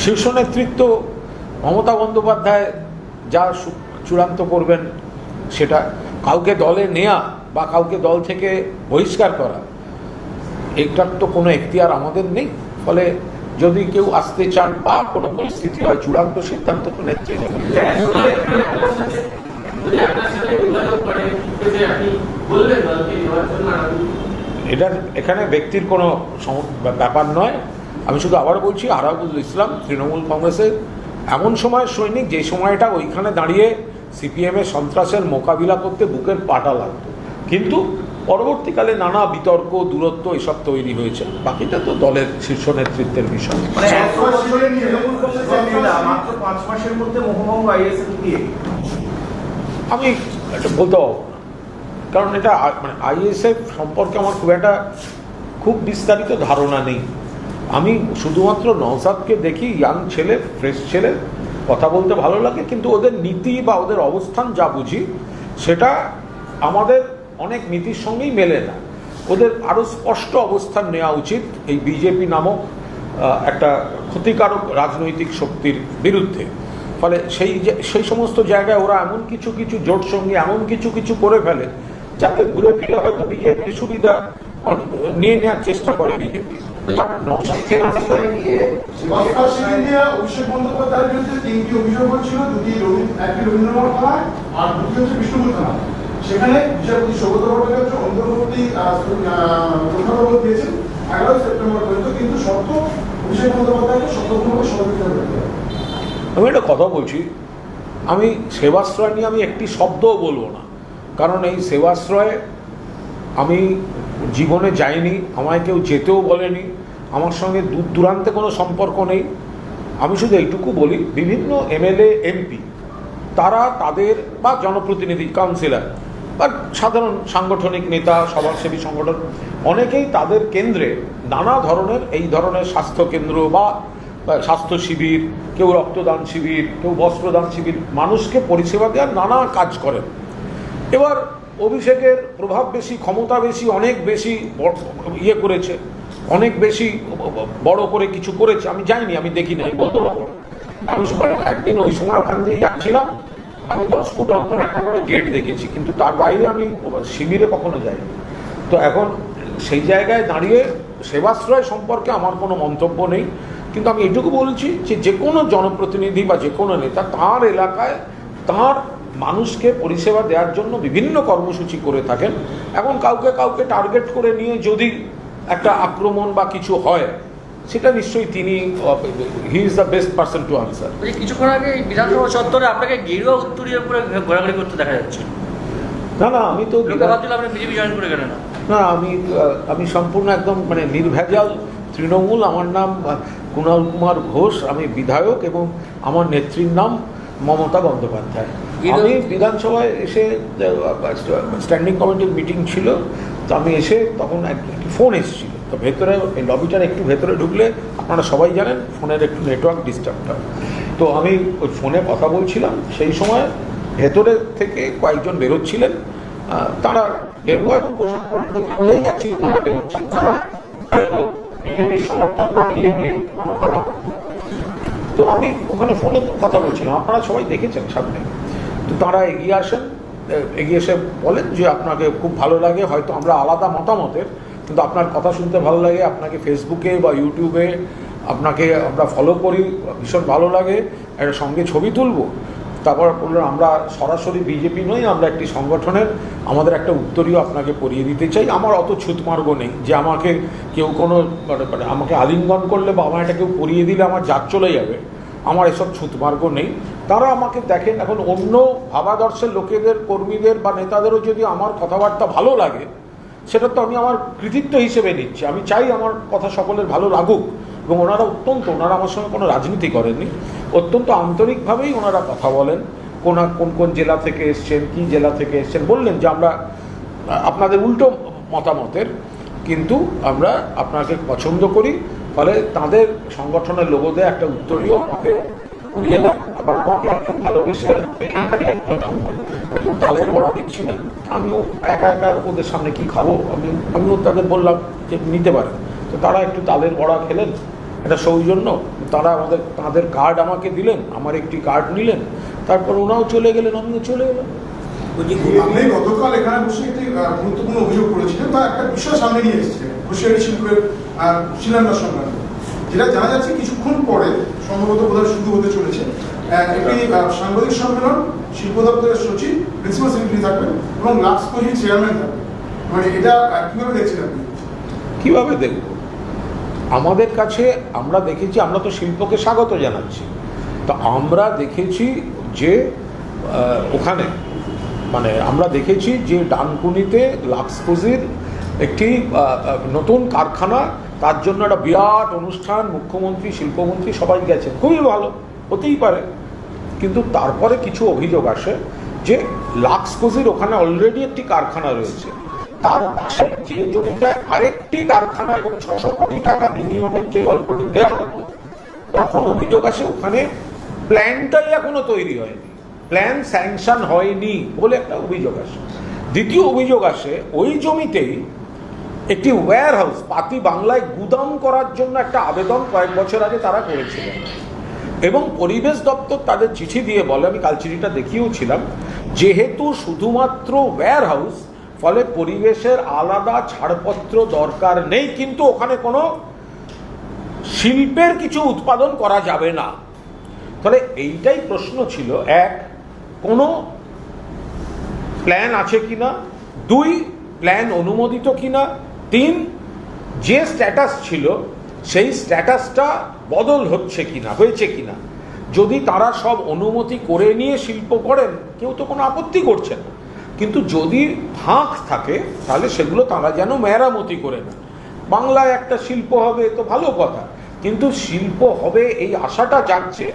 শীর্ষ নেতৃত্ব মমতা বন্দ্যোপাধ্যায় যা চূড়ান্ত করবেন সেটা। কাউকে দলে নেয়া বা কাউকে দল থেকে বহিষ্কার করা, এইটার তো কোনো এখতিয়ার আমাদের নেই। ফলে যদি কেউ আসতে চান বা কোনো পরিস্থিতি হয়, চূড়ান্ত সিদ্ধান্ত তো নেতৃত্ব। এটা এখানে ব্যক্তির কোনো ব্যাপার নয়। আমি শুধু আবার বলছি, আরাবুল ইসলাম তৃণমূল কংগ্রেসের এমন সময় সৈনিক, যে সময়টা ওইখানে দাঁড়িয়ে সিপিএমের সন্ত্রাসের মোকাবিলা করতে বুকের পাটা লাগতো, কিন্তু পরবর্তীকালে নানা বিতর্ক, দূরত্ব এসব তৈরি হয়েছে। বাকিটা তো দলের শীর্ষ নেতৃত্বের বিষয়। আমি এটা বলতে পারবো না, কারণ এটা মানে আইএসএফ সম্পর্কে আমার খুব বিস্তারিত ধারণা নেই। আমি শুধুমাত্র নওশাদকে দেখি, ইয়াং ছেলে, ফ্রেশ ছেলে, কথা বলতে ভালো লাগে, কিন্তু ওদের নীতি বা ওদের অবস্থান যা বুঝি সেটা আমাদের অনেক নীতির সঙ্গেই মেলে না। ওদের আরও স্পষ্ট অবস্থান নেওয়া উচিত এই বিজেপি নামক একটা ক্ষতিকারক রাজনৈতিক শক্তির বিরুদ্ধে। ফলে সেই সমস্ত জায়গায় ওরা এমন কিছু জোট সঙ্গে এমন কিছু করে ফেলে যাতে ঘুরে ফিরে হয়তো বিজেপির সুবিধা নিয়ে নেওয়ার চেষ্টা করে বিজেপি। অভিষেক বন্দ্যোপাধ্যায়ের বিরুদ্ধে 3টি অভিযোগ হচ্ছিল, একটি রবীন্দ্রনাথ থানায় আর দুটি হচ্ছে বিষ্ণুপুর থানায়। সেখানে বিচারপতি সৌগত ভট্টাচার্য অন্তর্বর্তী প্রধান দিয়েছেন 11 সেপ্টেম্বর পর্যন্ত, কিন্তু শর্ত অভিষেক বন্দ্যোপাধ্যায়কে শর্তপূর্ণভাবে সহযোগিতা করতে হবে। আমি একটা কথা বলছি, আমি সেবাশ্রয় নিয়ে আমি একটি শব্দও বলবো না, কারণ এই সেবাশ্রয়ে আমি জীবনে যাইনি, আমায় কেউ যেতেও বলেনি, আমার সঙ্গে দূর দূরান্তে কোনো সম্পর্ক নেই। আমি শুধু এইটুকু বলি, বিভিন্ন এমএলএ, এমপি তারা তাদের বা জনপ্রতিনিধি, কাউন্সিলর বা সাধারণ সাংগঠনিক নেতা, সমাজসেবী সংগঠন, অনেকেই তাদের কেন্দ্রে নানা ধরনের এই ধরনের স্বাস্থ্যকেন্দ্র বা স্বাস্থ্য শিবির, কেউ রক্তদান শিবির, কেউ বস্ত্রদান শিবির, মানুষকে পরিষেবা দেওয়ার নানা কাজ করেন। এবার অভিষেকের প্রভাব বেশি, ক্ষমতা বেশি, অনেক বেশি ইয়ে করেছে, অনেক বেশি বড় করে কিছু করেছে। আমি যাইনি, আমি দেখি নাই, বলতে পারবো। একদিন ওই সময় ওখান দিয়ে যাচ্ছিলাম, আমি 10 ফুট অন্তর গেট দেখেছি, কিন্তু তার বাইরে আমি শিবিরে কখনো যাইনি। তো এখন সেই জায়গায় দাঁড়িয়ে সেবাশ্রয় সম্পর্কে আমার কোনো মন্তব্য নেই, কিন্তু আমি এটুকু বলছি যে কোনো জনপ্রতিনিধি বা যে কোনো নেতা তার এলাকায় তার মানুষকে পরিষেবা দেওয়ার জন্য বিভিন্ন কর্মসূচি করে থাকেন। এখন কাউকে টার্গেট করে নিয়ে যদি একটা আক্রমণ বা কিছু হয়, সেটা নিশ্চয়ই তিনি, he is the best person to answer. কিছুক্ষণ আগে বিধানসভা চত্বরে আপনাকে গেরুয়া উত্তরীয় করে ঘোরাঘুরি করতে দেখা যাচ্ছে। না, আমি তো আপনি বিজেপি জয়েন করে গেলেন না। আমি সম্পূর্ণ একদম মানে নির্ভেজাল তৃণমূল। আমার নাম কুণাল কুমার ঘোষ, আমি বিধায়ক, এবং আমার নেত্রীর নাম মমতা বন্দ্যোপাধ্যায়। আমি বিধানসভায় এসে স্ট্যান্ডিং কমিটির মিটিং ছিল, তো আমি এসে তখন একটি ফোন এসেছিল, তো ভেতরে এই লবিটার একটু ভেতরে ঢুকলে আপনারা সবাই জানেন ফোনের একটু নেটওয়ার্ক ডিস্টার্ব হয়, তো আমি ওই ফোনে কথা বলছিলাম। সেই সময় ভেতরে থেকে কয়েকজন বেরোচ্ছিলেন, তারা গেরুয়া তো আমি ওখানে ফোনে কথা বলছিলাম, আপনারা সবাই দেখেছেন সামনে। তো তারা এগিয়ে এসে বলেন যে আপনাকে খুব ভালো লাগে, হয়তো আমরা আলাদা মতামতের, কিন্তু আপনার কথা শুনতে ভালো লাগে, আপনাকে ফেসবুকে বা ইউটিউবে আপনাকে আমরা ফলো করি, ভীষণ ভালো লাগে, একটা সঙ্গে ছবি তুলবো। তারপর বললেন আমরা সরাসরি বিজেপি নই, আমরা একটি সংগঠনের, আমাদের একটা উত্তরীয় আপনাকে পরিয়ে দিতে চাই। আমার অত ছুতমার্গ নেই যে আমাকে কেউ কোনো মানে আমাকে আলিঙ্গন করলে বা আমার এটা কেউ পরিয়ে দিলে আমার জাত চলে যাবে, আমার এসব ছুতমার্গ নেই। তারা আমাকে দেখেন, এখন অন্য ভাবাদর্শের লোকেদের, কর্মীদের বা নেতাদেরও যদি আমার কথাবার্তা ভালো লাগে, সেটা তো আমি আমার কৃতিত্ব হিসেবে নিচ্ছি। আমি চাই আমার কথা সকলের ভালো লাগুক, এবং ওনারা ওনারা আমার সঙ্গে কোনো রাজনীতি করেননি, অত্যন্ত আন্তরিকভাবেই ওনারা কথা বলেন। কোন কোন জেলা থেকে এসছেন, কি জেলা থেকে এসছেন, বললেন যে আমরা আপনাদের উল্টো মতামতের, কিন্তু আমরা আপনাকে পছন্দ করি, ফলে তাদের সংগঠনের লোগো দেয় একটা উত্তরীয় আমিও একা একা ওদের সামনে কি খাবো, আমিও তাদের বললাম যে নিতে পারেন। তো তারা একটু তালের বড়া খেলেন, এটা সৌজন্য। তারা তাদের কার্ড আমাকে দিলেন, আমার একটি কার্ড নিলেন, তারপর ওনাও চলে গেলেন, আমিও চলে গেলাম। আপনি গতকাল এখানে বসে একটি গুরুত্বপূর্ণ অভিযোগ করেছিলেন বা একটা বিষয় সামনে নিয়ে এসেছিলেন হুঁশিয়ারি শিল্পের শিলান্যাস সংক্রান্ত, যেটা জানা যাচ্ছে কিছুক্ষণ পরে সম্ভবত বোধহয় শুরু হতে চলেছে একটি সাংবাদিক সম্মেলন। শিল্প দপ্তরের সচিব, প্রিন্সিপাল সেক্রেটারি থাকবেন এবং লাক্স কোজির চেয়ারম্যান থাকবেন। মানে এটা কিভাবে দেখছেন আপনি? কিভাবে দেখব? আমাদের কাছে আমরা দেখেছি, আমরা তো শিল্পকে স্বাগত জানাচ্ছি, তো আমরা দেখেছি যে ওখানে মানে আমরা দেখেছি যে ডানকুনিতে লাক্সকোজির একটি নতুন কারখানা, তার জন্য একটা বিরাট অনুষ্ঠান, মুখ্যমন্ত্রী, শিল্পমন্ত্রী সবাই গেছেন, খুবই ভালো, হতেই পারে। কিন্তু তারপরে কিছু অভিযোগ আসে যে লাক্সকোজির ওখানে অলরেডি একটি কারখানা রয়েছে, তার পাশে যে জমিটা আরেকটি কারখানা এবং 600 কোটি টাকা বিনিয়োগের যে গল্পটি দেওয়া হতো, তখন অভিযোগ আসে ওখানে প্ল্যানটাই এখনো তৈরি হয়নি, প্ল্যান স্যাংশন হয়নি বলে একটা অভিযোগ আসে। দ্বিতীয় অভিযোগ আসে ওই জমিতেই একটি ওয়্যার হাউস, পাতি বাংলায় গুদাম করার জন্য একটা আবেদন কয়েক বছর আগে তারা করেছিলেন, এবং পরিবেশ দপ্তর তাদের চিঠি দিয়ে বলে, আমি কাল চিঠিটা দেখিয়েওছিলাম, যেহেতু শুধুমাত্র ওয়্যার হাউস, ফলে পরিবেশের আলাদা ছাড়পত্র দরকার নেই, কিন্তু ওখানে কোনো শিল্পের কিছু উৎপাদন করা যাবে না। তাহলে এইটাই প্রশ্ন ছিল, এক, কোনো প্ল্যান আছে কিনা, দুই, প্ল্যান অনুমোদিত কিনা, তিন, যে স্ট্যাটাস ছিল সেই স্ট্যাটাসটা বদল হচ্ছে কিনা, হয়েছে কিনা। যদি তারা সব অনুমতি করে নিয়ে শিল্প করেন, কেউ তো কোনো আপত্তি করছে না, কিন্তু যদি ফাঁক থাকে তাহলে সেগুলো তারা যেন মেরামতি করে না। বাংলায় একটা শিল্প হবে তো ভালো কথা, কিন্তু শিল্প হবে এই আশাটা জাগছে,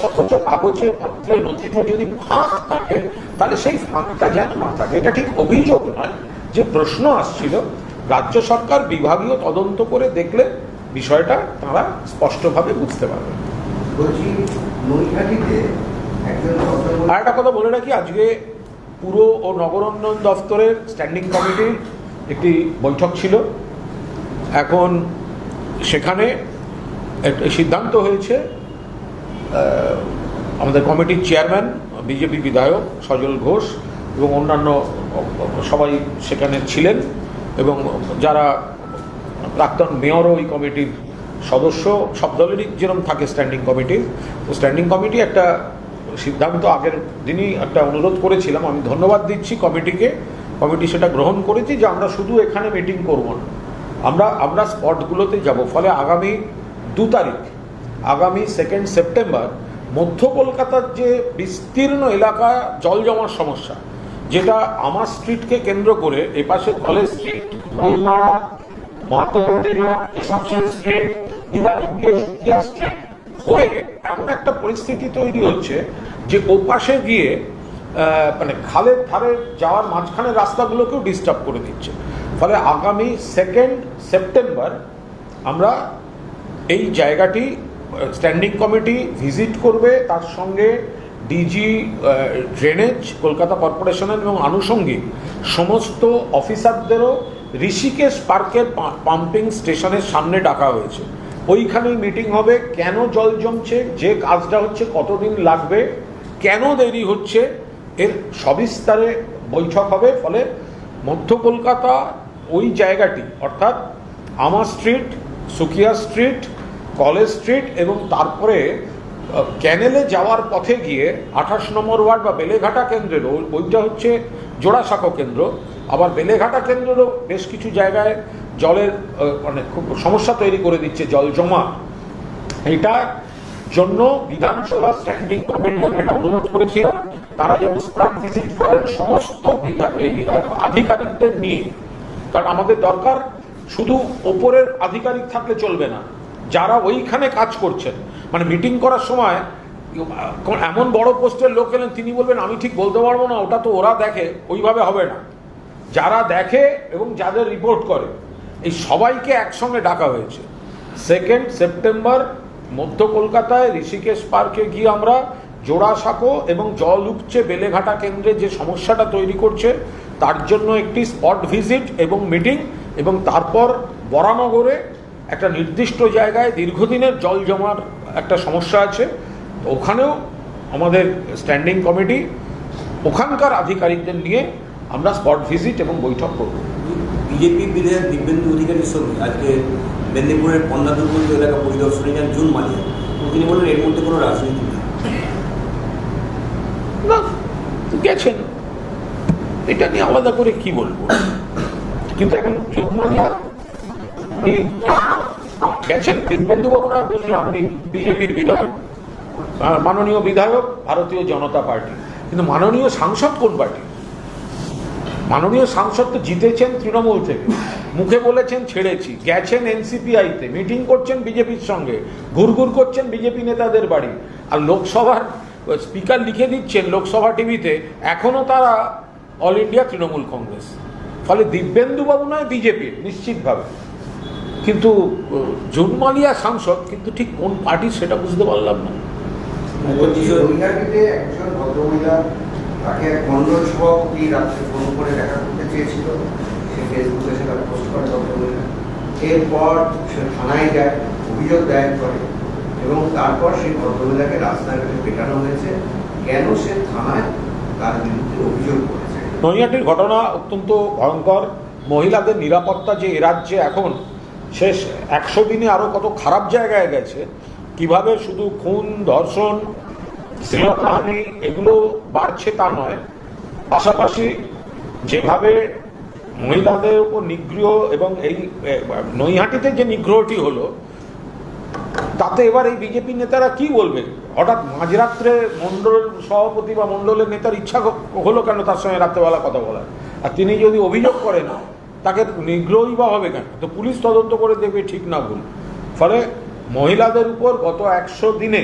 অথচ কাগজে পত্রে নথিতে যদি ফাঁক থাকে তাহলে সেই ফাঁকটা যেন না থাকে। এটা ঠিক অভিযোগ নয়, যে প্রশ্ন আসছিল, রাজ্য সরকার বিভাগীয় তদন্ত করে দেখলে বিষয়টা তারা স্পষ্টভাবে বুঝতে পারবে। বলছি নৈহাটিতে একজন আর একটা কথা বলে রাখি, আজকে পুর ও নগরোন্নয়ন দফতরের স্ট্যান্ডিং কমিটির একটি বৈঠক ছিল। এখন সেখানে একটা সিদ্ধান্ত হয়েছে, আমাদের কমিটির চেয়ারম্যান বিজেপি বিধায়ক সজল ঘোষ এবং অন্যান্য সবাই সেখানে ছিলেন, এবং যারা প্রাক্তন মেয়রও ওই কমিটির সদস্য, সব দলেরই যেরকম থাকে স্ট্যান্ডিং কমিটির, তো স্ট্যান্ডিং কমিটি একটা সিদ্ধান্ত আগের দিনই একটা অনুরোধ করেছিলাম, আমি ধন্যবাদ দিচ্ছি কমিটিকে, কমিটি সেটা গ্রহণ করেছি যে আমরা শুধু এখানে মিটিং করব না, আমরা স্পটগুলোতে যাব। ফলে আগামী 2 তারিখ, আগামী 2 সেপ্টেম্বর মধ্য কলকাতার যে বিস্তীর্ণ এলাকা জল জমার সমস্যা, যেটা আমার স্ট্রিটকে কেন্দ্র করে এপাশে কলেজ স্ট্রিট, এমন একটা পরিস্থিতি তৈরি হচ্ছে যে ওপাশে গিয়ে মানে খালের ধারে যাওয়ার মাঝখানে রাস্তাগুলোকেও ডিস্টার্ব করে দিচ্ছে। ফলে আগামী 2 সেপ্টেম্বর আমরা এই জায়গাটি স্ট্যান্ডিং কমিটি ভিজিট করবে, তার সঙ্গে ডিজি ড্রেনেজ কলকাতা কর্পোরেশনের এবং আনুষঙ্গিক সমস্ত অফিসারদেরও ঋষিকেশ পার্কের পাম্পিং স্টেশনের সামনে ডাকা হয়েছে। ওইখানেই মিটিং হবে, কেন জল জমছে, যে কাজটা হচ্ছে কতদিন লাগবে, কেন দেরি হচ্ছে, এর সবিস্তারে বৈঠক হবে। ফলে মধ্য কলকাতা ওই জায়গাটি, অর্থাৎ আমার street, Sukia street, college street এবং তারপরে ক্যানেলে যাওয়ার পথে গিয়ে 28 নম্বর ওয়ার্ড বা বেলেঘাটা কেন্দ্রেরও, ওইটা হচ্ছে জোড়াসাঁকো কেন্দ্র, আবার বেলেঘাটা কেন্দ্রেরও বেশ কিছু জায়গায় জলের মানে খুব সমস্যা তৈরি করে দিচ্ছে জল জমা। এটার জন্য বিধানসভা স্ট্যান্ডিং কমিটি অনুরোধ করেছিল তারা যেন সমস্ত আধিকারিকদের নিয়ে, কারণ আমাদের দরকার শুধু ওপরের আধিকারিক থাকলে চলবে না, যারা ওইখানে কাজ করছেন, মানে মিটিং করার সময় এমন বড় পোস্টের লোক এলেন তিনি বলবেন আমি ঠিক বলতে পারবো না, ওটা তো ওরা দেখে, ওইভাবে হবে না। যারা দেখে এবং যাদের রিপোর্ট করে এই সবাইকে একসঙ্গে ডাকা হয়েছে। 2 সেপ্টেম্বর মধ্য কলকাতায় ঋষিকেশ পার্কে গিয়ে আমরা জোড়াসাঁকো এবং জল উপচে বেলেঘাটা কেন্দ্রে যে সমস্যাটা তৈরি করছে তার জন্য একটি স্পট ভিজিট এবং মিটিং, এবং তারপর বরানগরে একটা নির্দিষ্ট জায়গায় দীর্ঘদিনের জল জমার একটা সমস্যা আছে, ওখানেও আমাদের স্ট্যান্ডিং কমিটি ওখানকার আধিকারিকদের নিয়ে আমরা স্পট ভিজিট এবং বৈঠক করব। বিজেপি বিধায়ক দিব্যেন্দু অধিকারীর সঙ্গে আজকে মেদিনীপুরের পন্না দুর্গন্ত এলাকা পরিদর্শনে যান জুন মালিয়া, তিনি বলেন এর মধ্যে কোনো রাজনীতি নেই। না, গেছেন, এটা নিয়ে আলাদা করে কি বলবো, কিন্তু এখন গেছেন দিব্যেন্দুবাবু না, আপনি বিজেপির বিধায়ক, মাননীয় বিধায়ক ভারতীয় জনতা পার্টি, কিন্তু মাননীয় সাংসদ কোন পার্টি? মাননীয় সাংসদ তো জিতেছেন তৃণমূল থেকে, মুখে বলেছেন ছেড়েছি, গেছেন এনসিপিআইতে, মিটিং করছেন বিজেপির সঙ্গে, ঘুরঘুর করছেন বিজেপি নেতাদের বাড়ি, আর লোকসভার স্পিকার লিখে দিচ্ছেন লোকসভা টিভিতে এখনো তারা অল ইন্ডিয়া তৃণমূল কংগ্রেস। ফলে দিব্যেন্দুবাবু নয় বিজেপির নিশ্চিতভাবে, কিন্তু জুন মালিয়া সাংসদ, কিন্তু ঠিক কোন পার্টি সেটা বুঝতে পারলাম না। একজন ভদ্রমহিলা তাকে এক মন্ডল সভাপতি রাত্রে ফোন করে দেখা করতে চেয়েছিল, সে ফেসবুকে সেটা পোস্ট করে ভদ্রমহিলা। এরপর সে থানায় যায়, অভিযোগ দায়ের করে, এবং তারপর সেই ভদ্রমহিলাকে রাস্তাঘাটে পেটানো হয়েছে। কেন সে থানায় তার বিরুদ্ধে অভিযোগ করেছে? নৈহাটির ঘটনা অত্যন্ত ভয়ঙ্কর। মহিলাদের নিরাপত্তা যে এ রাজ্যে এখন শেষ 100 দিনে আরও কত খারাপ জায়গায় গেছে, কিভাবে শুধু খুন, ধর্ষণ, শ্লীলতাহানি এগুলো বাড়ছে তা নয়, পাশাপাশি যেভাবে মহিলাদের উপর নিগ্রহ, এবং এই নৈহাটিতে যে নিগ্রহটি হলো তাতে এবার এই বিজেপি নেতারা কি বলবে? হঠাৎ মাঝরাত্রে মণ্ডল সভাপতি বা মণ্ডলের নেতার ইচ্ছা হলো কেন তার সঙ্গে রাত্রেবেলা কথা বলার? আর তিনি যদি অভিযোগ করেন তাকে নিগ্রহই বা হবে কেন? তো পুলিশ তদন্ত করে দেখবে ঠিক না ভুল। ফলে মহিলাদের উপর গত 100 দিনে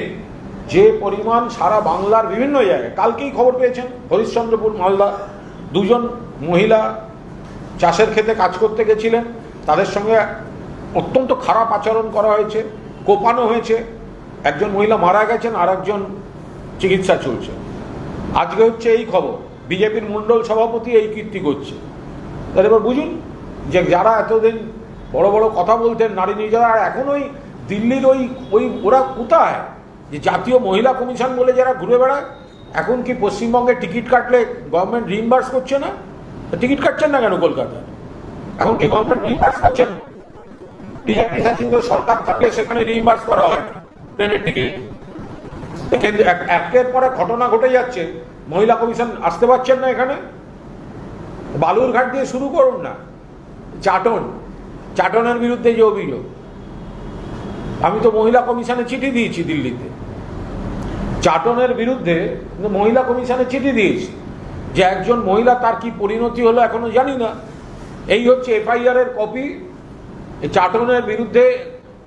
যে পরিমাণ সারা বাংলার বিভিন্ন জায়গায়, কালকেই খবর পেয়েছেন হরিশ্চন্দ্রপুর মালদা 2 মহিলা চাষের ক্ষেতে কাজ করতে গেছিলেন, তাদের সঙ্গে অত্যন্ত খারাপ আচরণ করা হয়েছে, কোপানো হয়েছে, একজন মহিলা মারা গেছেন, আর একজন চিকিৎসা চলছে। আজকে হচ্ছে এই খবর, বিজেপির মণ্ডল সভাপতি এই কীর্তি করছে। তাহলে এবার বুঝুন যে যারা এতদিন বড় বড় কথা বলতেন নারী নির্যাতন, আর এখন ওই দিল্লির ওই ওরা কোথায়? যে জাতীয় মহিলা কমিশন বলে যারা ঘুরে বেড়ায়, এখন কি পশ্চিমবঙ্গে টিকিট কাটলে গভর্নমেন্ট রিইম্বার্স করছে না? টিকিট কাটছেন না কেন কলকাতায়? এখন কি গভর্নমেন্ট রিইম্বার্স করছেন? সরকার থাকলে সেখানে রিইম্বার্স করা হয় ট্রেনের টিকিট। একের পরে ঘটনা ঘটে যাচ্ছে, মহিলা কমিশন আসতে পারছেন না এখানে। বালুরঘাট দিয়ে শুরু করুন না, চাটনের বিরুদ্ধে যে অভিযোগ, আমি তো মহিলা কমিশনে চিঠি দিয়েছি দিল্লিতে, চাটনের বিরুদ্ধে মহিলা কমিশনে চিঠি দিয়েছি, যে একজন মহিলা তার কি পরিণতি হলো এখনো জানি না। এই হচ্ছে এফআইআর এর কপি। চাটনের বিরুদ্ধে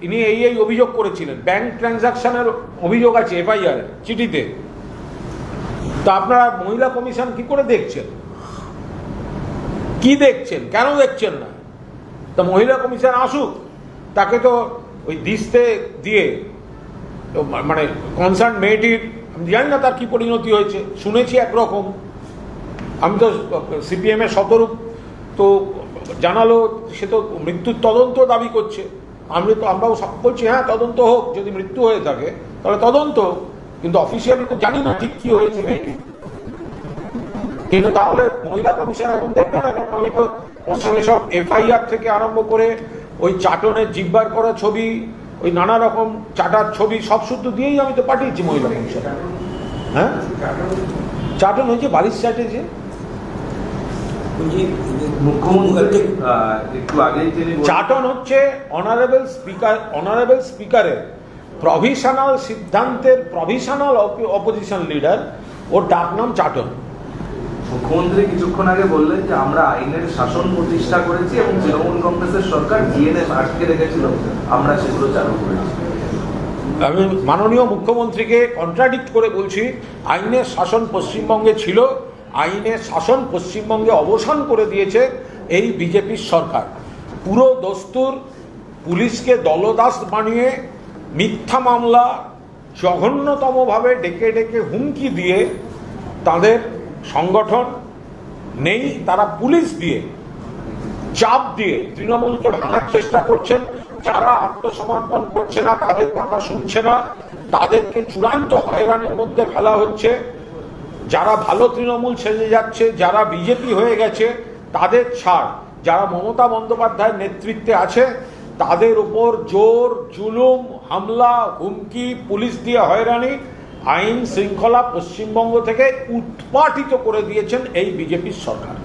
ইনি এই অভিযোগ করেছিলেন, ব্যাংক ট্রানজাকশনের অভিযোগ আছে এফআইআর চিঠিতে। তো আপনারা মহিলা কমিশন কি করে দেখছেন? কি দেখছেন? কেন দেখছেন না? তা মহিলা কমিশন আসুক, তাকে তো ওই দিস্তে দিয়ে, মানে কনসার্ন মেয়েটির আমি জানি না তার কি পরিণতি হয়েছে, শুনেছি একরকম। আমি তো সিপিএমের শতরূপ তো জানালো, সে তো মৃত্যুর তদন্ত দাবি করছে। আমরাও বলছি হ্যাঁ তদন্ত হোক, যদি মৃত্যু হয়ে থাকে তাহলে তদন্ত, কিন্তু অফিসিয়ালি তো জানি না ঠিক কি হয়েছে। কিন্তু তাহলে মহিলা কমিশন এখন দেখবে না, আমি তো ওর সঙ্গে সব এফআইআর থেকে আরম্ভ করে ওই চাটনের জিব্বার করা ছবি, ওই নানা রকম চাটার ছবি সব শুদ্ধ দিয়েই আমি তো পাঠিয়েছি মহিলা কমিশন। হ্যাঁ, চাটন হয়েছে বালিশ চাটে যে মুখ্যমন্ত্রী একটু আগেই তিনি চাটন হচ্ছে অনারেবল স্পিকারের প্রভিশনাল সিদ্ধান্তের প্রভিশনাল অপোজিশন লিডার, ওর ডাক নাম চাটন। মুখ্যমন্ত্রী কিছুক্ষণ আগে বললেন যে আমরা আইনের শাসন প্রতিষ্ঠা করেছি এবং তৃণমূল কংগ্রেসের সরকার ডিএনএ আটকে রেখেছিল, আমরা সেগুলো চালু করেছি। আমি মাননীয় মুখ্যমন্ত্রীকে কন্ট্রাডিক্ট করে বলছি, আইনের শাসন পশ্চিমবঙ্গে ছিল, আইনের শাসন পশ্চিমবঙ্গে অবসান করে দিয়েছে এই বিজেপির সরকার। পুরো দস্তুর পুলিশকে দলদাস বানিয়ে মিথ্যা মামলা জঘন্যতমভাবে ডেকে ডেকে হুমকি দিয়ে তাদের সংগঠন নেই, তারা পুলিশ দিয়ে চাপ দিয়ে তৃণমূলকে ভাঙার চেষ্টা করছেন। যারা আত্মসমর্পণ করছে না, তাদের কথা শুনছে না, তাদেরকে চূড়ান্ত হয়রানির মধ্যে ফেলা হচ্ছে। যারা ভালো তৃণমূল সেজে যাচ্ছে, যারা বিজেপি হয়ে গেছে তাদের ছাড়, যারা মমতা বন্দ্যোপাধ্যায়ের নেতৃত্বে আছে তাদের উপর জোর জুলুম, হামলা, হুমকি, পুলিশ দিয়ে হয়রানি, আইন শৃঙ্খলা পশ্চিমবঙ্গ থেকে উৎপাটিত করে দিয়েছেন এই বিজেপির সরকার।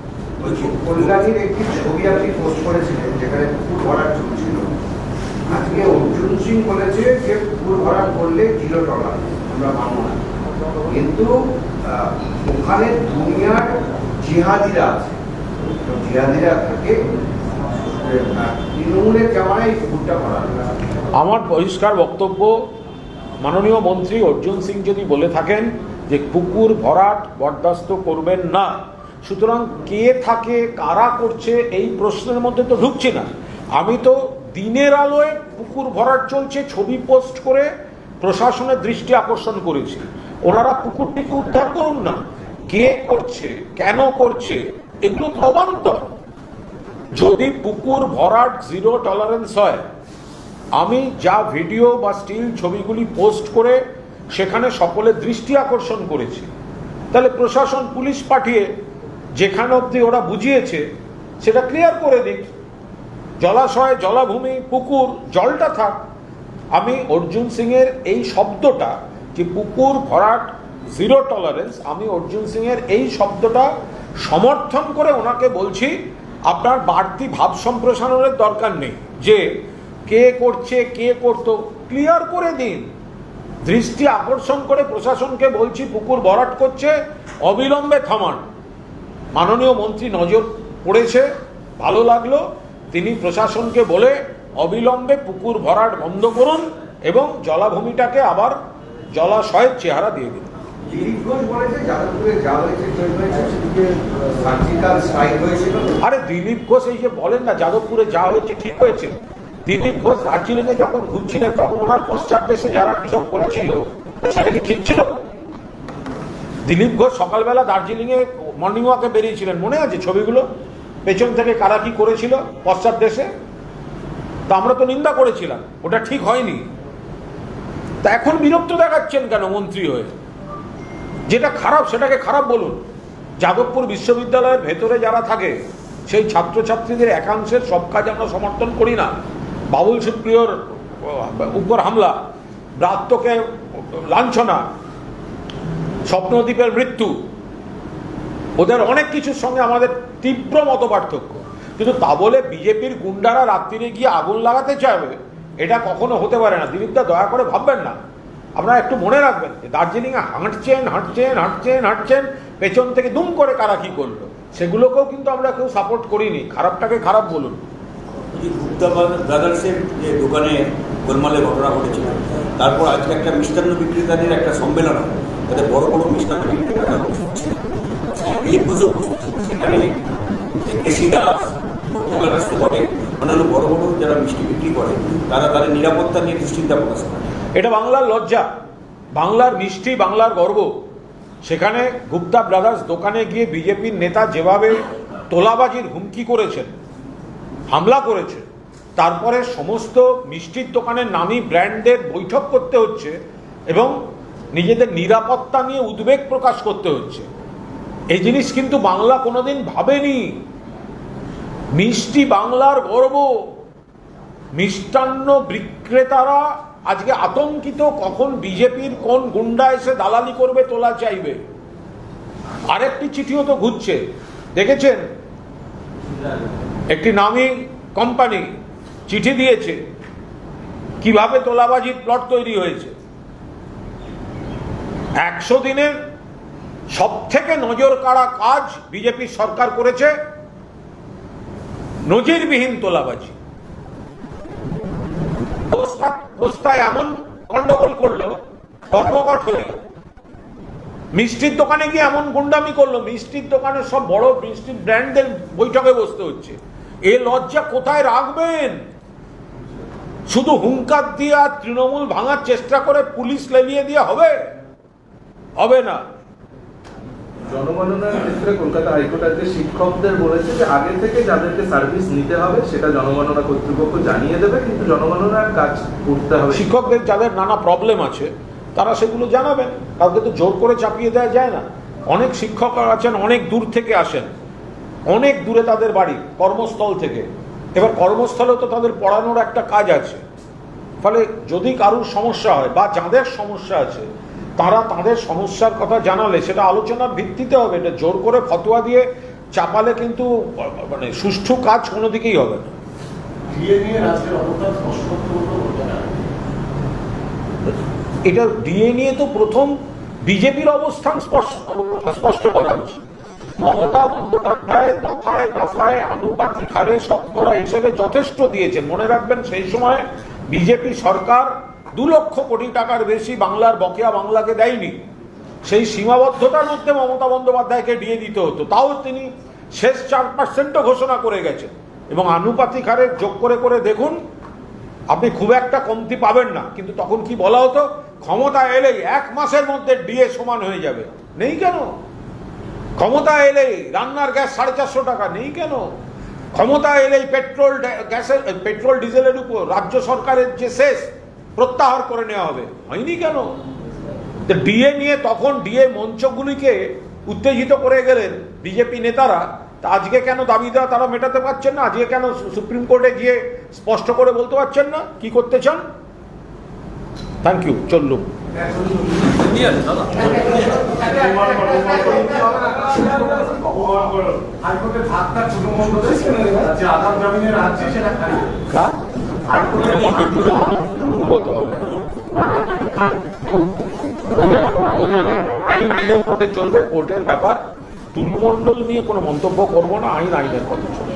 কল্যাণীর একটি ছবি আপনি পোস্ট করেছিলেন যেখানে পুকুর ভরাট চলছিল। আজকে অর্জুন সিং বলেছে যে পুকুর ভরাট করলে $0, আমরা মানব না। কিন্তু ওখানে দুনিয়ার জিহাদিরা আছে, জিহাদিরা থাকে, তৃণমূলের জামানায় পুকুরটা ভরাট। আমার পরিষ্কার বক্তব্য, মাননীয় মন্ত্রী অর্জুন সিং যদি বলে থাকেন যে পুকুর ভরাট বরদাস্ত করবেন না, সুতরাং কে থাকে, কারা করছে এই প্রশ্নের মধ্যে তো ঢুকছি না। আমি তো দিনের আলোয় পুকুর ভরাট চলছে ছবি পোস্ট করে প্রশাসনের দৃষ্টি আকর্ষণ করেছি। ওনারা পুকুরটিকে উদ্ধার করুন না, কে করছে, কেন করছে, এগুলো অবান্তর। যদি পুকুর ভরাট $0 হয়, আমি যা ভিডিও বা স্টিল ছবিগুলি পোস্ট করে সেখানে সকলের দৃষ্টি আকর্ষণ করেছি, তাহলে প্রশাসন পুলিশ পাঠিয়ে যেখানে অবধি ওরা বুঝিয়েছে সেটা ক্লিয়ার করে দিক। জলাশয়, জলাভূমি, পুকুর, জলটা থাক। আমি অর্জুন সিংয়ের এই শব্দটা যে পুকুর ভরাট $0, আমি অর্জুন সিংয়ের এই শব্দটা সমর্থন করে ওনাকে বলছি, আপনার বাড়তি ভাব সম্প্রসারণের দরকার নেই। যে কে করছে, কে করতো, ক্লিয়ার করে দিন। দৃষ্টি আকর্ষণ করে প্রশাসনকে বলছি পুকুর ভরাট করছে, অবিলম্বে থামান। মাননীয় মন্ত্রী নজর পড়েছে, ভালো লাগলো। তিনি প্রশাসনকে বলে অবিলম্বে পুকুর ভরাট বন্ধ করুন এবং জলাভূমিটাকে আবার জলাশয়ের চেহারা দিয়ে দিন। দিলীপ ঘোষ বলেছে যাদবপুরে যা হয়েছে সেদিকে সার্জিক্যাল স্ট্রাইক হয়েছিল। আরে দিলীপ ঘোষ এই যে বলেন না যাদবপুরে যা হয়েছে ঠিক হয়েছে, দিলীপ ঘোষ দার্জিলিংয়ে যখন ঘুরছিলেন তখন ওনার পশ্চাৎ দেশে যারা কৃষক করেছিল সেটা কি ঠিক ছিল? দিলীপ ঘোষ সকালবেলা দার্জিলিংয়ে মর্নিং ওয়াকে বেরিয়েছিলেন, মনে আছে ছবিগুলো? পেছন থেকে কারা কি করেছিল পশ্চাৎ দেশে, তা আমরা তো নিন্দা করেছিলাম, ওটা ঠিক হয়নি। তা এখন বিরক্ত দেখাচ্ছেন কেন মন্ত্রী হয়ে? যেটা খারাপ সেটাকে খারাপ বলুন। যাদবপুর বিশ্ববিদ্যালয়ের ভেতরে যারা থাকে সেই ছাত্রছাত্রীদের একাংশের সব কাজ আমরা সমর্থন করি না। বাবুল সুপ্রিয়র উপর হামলা, ব্রাত্যকে লাঞ্ছনা, স্বপ্নদ্বীপের মৃত্যু, ওদের অনেক কিছুর সঙ্গে আমাদের তীব্র মত পার্থক্য। কিন্তু তা বলে বিজেপির গুন্ডারা রাত্রিরে গিয়ে আগুন লাগাতে চাইবে, এটা কখনো হতে পারে না। দিলীপদা দয়া করে ভাববেন না। আপনারা একটু মনে রাখবেন দার্জিলিংয়ে হাঁটছেন, পেছন থেকে দুম করে কারা কি করলো, সেগুলোকেও কিন্তু আমরা কেউ সাপোর্ট করিনি। খারাপটাকে খারাপ বলুন। গুপ্তা ব্রাদার্সের যে দোকানে গোলমালের ঘটনা ঘটেছিল, তারপর আজকে একটা মিষ্টান্ন বিক্রেতাদের একটা সম্মেলন হয়, তাদের বড় বড় মিষ্টান্ন বিক্রেতারা অন্যান্য বড় বড় যারা মিষ্টি বিক্রি করে তারা তাদের নিরাপত্তা নিয়ে দুশ্চিন্তা প্রকাশ করে। এটা বাংলার লজ্জা, বাংলার মিষ্টি, বাংলার গর্ব। সেখানে গুপ্তা ব্রাদার্স দোকানে গিয়ে বিজেপির নেতা যেভাবে তোলাবাজির হুমকি করেছেন, হামলা করেছে, তারপরে সমস্ত মিষ্টির দোকানের নামী ব্র্যান্ডের বৈঠক করতে হচ্ছে এবং নিজেদের নিরাপত্তা নিয়ে উদ্বেগ প্রকাশ করতে হচ্ছে। এই জিনিস কিন্তু বাংলা কোনোদিন ভাবেনি। মিষ্টি বাংলার গর্ব, মিষ্টান্ন বিক্রেতারা আজকে আতঙ্কিত, কখন বিজেপির কোন গুন্ডা এসে দালালি করবে, তোলা চাইবে। আরেকটি চিঠিও তো ঘুরছে, দেখেছেন? একটি নামী কোম্পানি চিঠি দিয়েছে কিভাবে তোলাবাজির প্লট তৈরি হয়েছে। 100 দিনের সব থেকে নজর কাড়া কাজ বিজেপি সরকার করেছে, নজিরবিহীন তোলাবাজি। অবস্থায় এমন গন্ডগোল করলো, ধর্মঘট হয়ে মিষ্টির দোকানে গিয়ে এমন গুন্ডামি করলো, মিষ্টির দোকানে সব বড় মিষ্টির ব্র্যান্ডের বৈঠকে বসতে হচ্ছে। এ লজ্জা কোথায় রাখবেন? শুধু হুঙ্কার দিয়ে আর তৃণমূল ভাঙার চেষ্টা করে পুলিশ লেলিয়ে দিয়ে হবে? হবে না। জনগণনার ক্ষেত্রে কলকাতা হাইকোর্ট আজকে শিক্ষকদের বলেছে যে আগে থেকে যাদেরকে সার্ভিস নিতে হবে সেটা জনগণনা কর্তৃপক্ষ জানিয়ে দেবে, কিন্তু জনগণনার কাজ করতে হবে। শিক্ষকদের যাদের নানা প্রবলেম আছে তারা সেগুলো জানাবেন, কাউকে তো জোর করে চাপিয়ে দেওয়া যায় না। অনেক শিক্ষক আছেন অনেক দূর থেকে আসেন, অনেক দূরে তাদের বাড়ি, কর্মস্থল থেকে। এবার কর্মস্থলেও তো তাদের পড়ানোর একটা কাজ আছে। ফলে যদি কারুর সমস্যা হয় বা যাদের সমস্যা আছে তারা তাদের সমস্যার কথা জানালে সেটা আলোচনার ভিত্তিতে হবে। এটা জোর করে ফতোয়া দিয়ে চাপালে কিন্তু মানে সুষ্ঠু কাজ কোনো দিকেই হবে না। এটা ডিএ নিয়ে তো প্রথম বিজেপির অবস্থান স্পষ্ট করা হয়েছে। মমতা বন্দ্যোপাধ্যায় দফায় দফায় আনুপাতিক হারে শতকরা হিসেবে যথেষ্ট দিয়েছেন। মনে রাখবেন সেই সময় বিজেপি সরকার 2 লক্ষ কোটি টাকার বেশি বাংলার বকেয়া বাংলাকে দেয়নি। সেই সীমাবদ্ধতার মধ্যে মমতা বন্দ্যোপাধ্যায়কে ডিএ দিতে হতো, তাও তিনি শেষ 4% ঘোষণা করে গেছেন। এবং আনুপাতিক হারে যোগ করে করে দেখুন, আপনি খুব একটা কমতি পাবেন না। কিন্তু তখন কি বলা হতো? ক্ষমতা এলেই 1 মাসের মধ্যে ডিএ সমান হয়ে যাবে। নেই কেন? ক্ষমতা এলেই রান্নার গ্যাস 450 টাকা, নেই কেন? ক্ষমতা এলেই পেট্রোল ডিজেলের উপর রাজ্য সরকারের যে সেস প্রত্যাহার করে নেওয়া হবে, হয়নি কেন? ডিএ নিয়ে তখন ডিএ মঞ্চগুলিকে উত্তেজিত করে গেলেন বিজেপি নেতারা। তা আজকে কেন দাবি দেওয়া তারা মেটাতে পারছেন না? আজকে কেন সুপ্রিম কোর্টে গিয়ে স্পষ্ট করে বলতে পারছেন না কি করতে চান? থ্যাংক ইউ, চললুম। হাইকোর্টের ভাগটা ছোট মন্ডলে যে আধার জামিনের আছে সেটা খালি চলবে, কোর্টের ব্যাপার। তৃণমূল নিয়ে কোনো মন্তব্য করবো না। আইনের কথা চলবে।